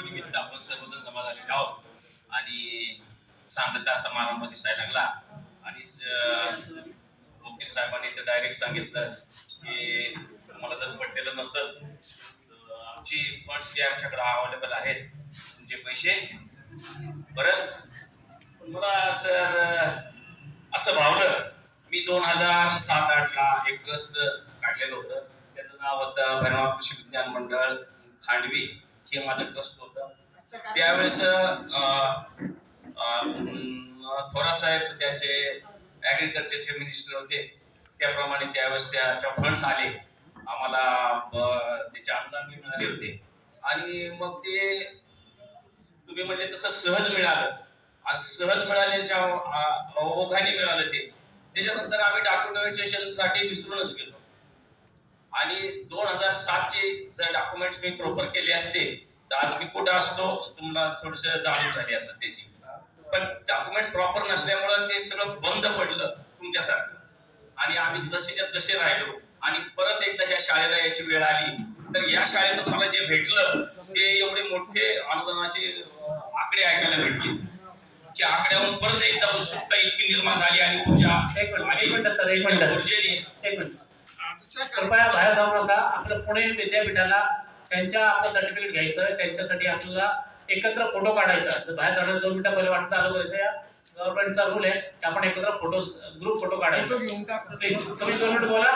निमित्त आपण सर्वजण जमा झालेले आहोत आणि सांगता समारंभ दिसायला लागला आणि वकील साहेबांनी तर डायरेक्ट सांगितलं की तुम्हाला जर पटलेलं नसेल तर आमची फंड्स जे आमच्याकडे अवेलेबल आहेत तुमचे पैसे बरं. मला सर असं भावलं मी 2007-8 ला एक ट्रस्ट काढलेलं होतं. त्याचं नाव होतं भैरवनाथ कृषी विज्ञान मंडळ खांडवी. हे माझं ट्रस्ट होतं. त्यावेळेस थोरा साहेब त्याचे ऍग्रिकल्चरचे मिनिस्टर होते. त्याप्रमाणे त्यावेळेस त्याच्या फंड्स आले आम्हाला त्याचे अनुदान मिळाले होते आणि मग ते तुम्ही म्हणले तसं सहज मिळालं आणि सहज मिळाल्याच्या ओघाने मिळालं ते. त्याच्यानंतर आम्ही डॉक्युमेंटेशन साठी विसरूनच गेलो आणि 2007 चे जर डॉक्युमेंट मी प्रॉपर केले असते तर आज मी कुठं असतो तुम्हाला थोडस जाणून झाली असत त्याची. पण डॉक्युमेंट्स प्रॉपर नसल्यामुळं ते सगळं बंद पडलं तुमच्यासारखं आणि आम्ही जसेच्या तसे राहिलो आणि परत एकदा ह्या शाळेला याची वेळ आली तर या शाळेतून मला जे भेटलं ते एवढे मोठे अनुदानाचे आकडे ऐकायला भेटले की आकड्यावरून परत एकदा उत्सुकता इतकी निर्माण झाली आणि ऊर्जा कृपया बाहेर जाऊ नका. आपलं पुणे विद्यापीठाला त्यांच्या आपलं सर्टिफिकेट घ्यायचं, त्यांच्यासाठी आपल्याला एकत्र फोटो काढायचा. तर बाहेर जाणार 2 मिनिटं पहिले वाटतं आलं त्या गव्हर्नमेंटचा रूल आहे की आपण एकत्र फोटो ग्रुप फोटो काढायचा. प्लीज तुम्ही 2 मिनिट बोला.